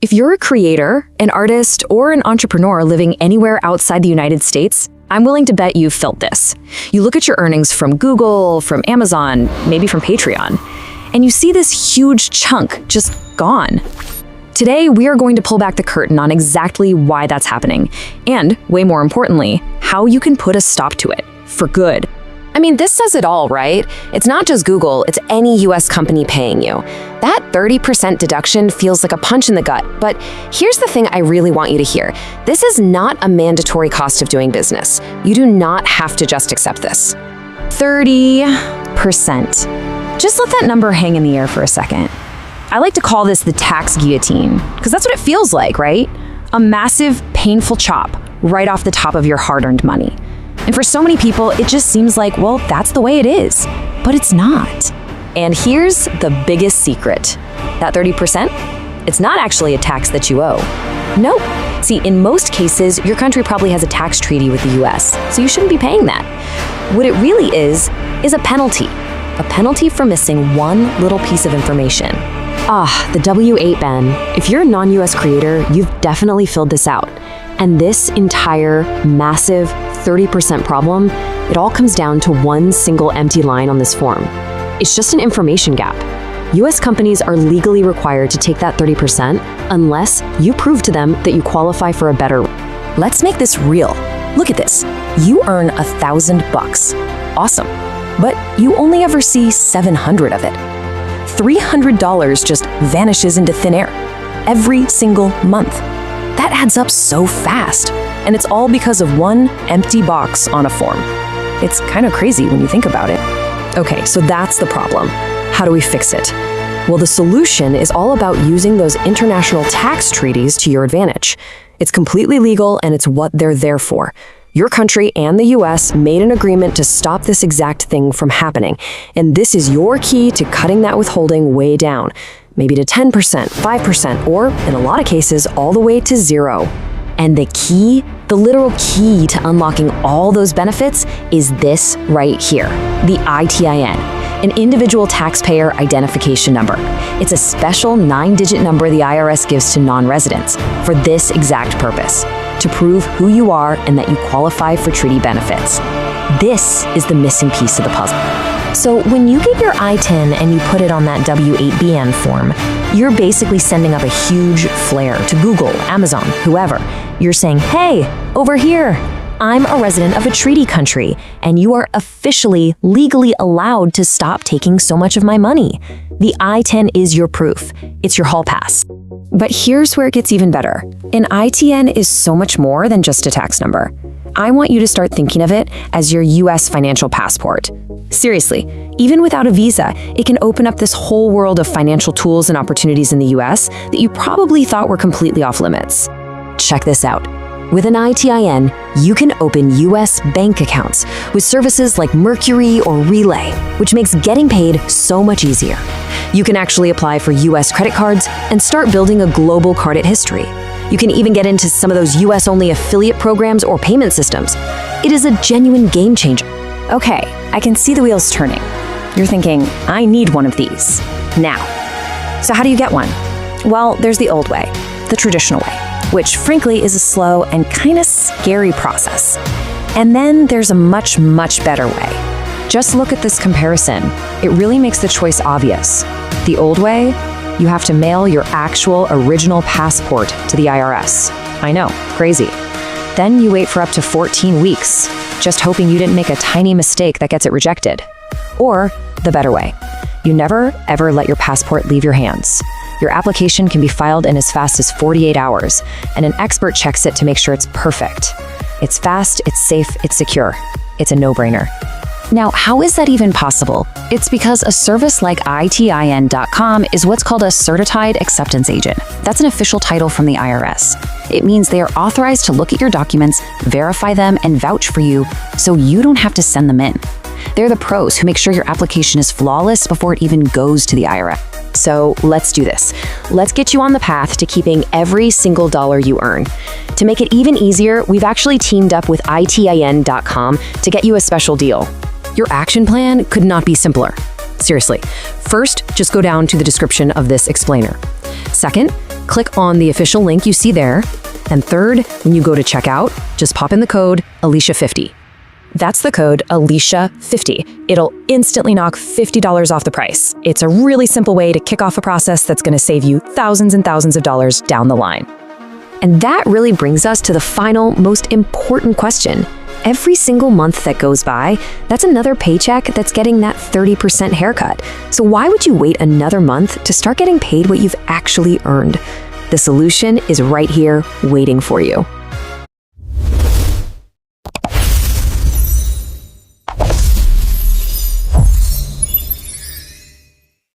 If you're a creator, an artist, or an entrepreneur living anywhere outside the United States, I'm willing to bet you've felt this. You look at your earnings from Google, from Amazon, maybe from Patreon, and you see this huge chunk just gone. Today, we are going to pull back the curtain on exactly why that's happening, and, way more importantly, how you can put a stop to it, for good. I mean, this says it all, right? It's not just Google, it's any US company paying you. That 30% deduction feels like a punch in the gut, but here's the thing I really want you to hear. This is not a mandatory cost of doing business. You do not have to just accept this. 30%. Just let that number hang in the air for a second. I like to call this the tax guillotine, because that's what it feels like, right? A massive, painful chop right off the top of your hard-earned money. And for so many people, it just seems like, well, that's the way it is. But it's not. And here's the biggest secret. That 30%, it's not actually a tax that you owe. Nope. See, in most cases, your country probably has a tax treaty with the US, so you shouldn't be paying that. What it really is a penalty. A penalty for missing one little piece of information. The W-8 Ben. If you're a non-US creator, you've definitely filled this out. And this entire massive 30% problem, it all comes down to one single empty line on this form. It's just an information gap. US companies are legally required to take that 30% unless you prove to them that you qualify for a better. Let's make this real. Look at this. You earn $1,000. Awesome. But you only ever see 700 of it. $300 just vanishes into thin air every single month. That adds up so fast, and it's all because of one empty box on a form. It's kind of crazy when you think about it. Okay, so that's the problem. How do we fix it? Well, the solution is all about using those international tax treaties to your advantage. It's completely legal, and it's what they're there for. Your country and the US made an agreement to stop this exact thing from happening, and this is your key to cutting that withholding way down. Maybe to 10%, 5%, or in a lot of cases, all the way to 0. And the key, the literal key to unlocking all those benefits is this right here, the ITIN, an individual taxpayer identification number. It's a special 9-digit number the IRS gives to non-residents for this exact purpose, to prove who you are and that you qualify for treaty benefits. This is the missing piece of the puzzle. So when you get your ITIN and you put it on that W-8BN form, you're basically sending up a huge flare to Google, Amazon, whoever. You're saying, hey, over here, I'm a resident of a treaty country, and you are officially, legally allowed to stop taking so much of my money. The ITIN is your proof. It's your hall pass. But here's where it gets even better. An ITIN is so much more than just a tax number. I want you to start thinking of it as your US financial passport. Seriously, even without a visa, it can open up this whole world of financial tools and opportunities in the US that you probably thought were completely off limits. Check this out. With an ITIN, you can open US bank accounts with services like Mercury or Relay, which makes getting paid so much easier. You can actually apply for US credit cards and start building a global credit history. You can even get into some of those US-only affiliate programs or payment systems. It is a genuine game changer. Okay, I can see the wheels turning. You're thinking, I need one of these, now. So how do you get one? Well, there's the old way, the traditional way, which frankly is a slow and kind of scary process. And then there's a much, much better way. Just look at this comparison. It really makes the choice obvious. The old way, you have to mail your actual original passport to the IRS. I know, crazy. Then you wait for up to 14 weeks, just hoping you didn't make a tiny mistake that gets it rejected. Or the better way, you never ever let your passport leave your hands. Your application can be filed in as fast as 48 hours, and an expert checks it to make sure it's perfect. It's fast, it's safe, it's secure. It's a no-brainer. Now, how is that even possible? It's because a service like ITIN.com is what's called a Certified Acceptance Agent. That's an official title from the IRS. It means they are authorized to look at your documents, verify them, and vouch for you, so you don't have to send them in. They're the pros who make sure your application is flawless before it even goes to the IRS. So let's do this. Let's get you on the path to keeping every single dollar you earn. To make it even easier, we've actually teamed up with ITIN.com to get you a special deal. Your action plan could not be simpler. Seriously. First, just go down to the description of this explainer. Second, click on the official link you see there. And third, when you go to checkout, just pop in the code Alicia50. That's the code Alicia50. It'll instantly knock $50 off the price. It's a really simple way to kick off a process that's going to save you thousands and thousands of dollars down the line. And that really brings us to the final, most important question. Every single month that goes by, that's another paycheck that's getting that 30% haircut. So why would you wait another month to start getting paid what you've actually earned? The solution is right here, waiting for you.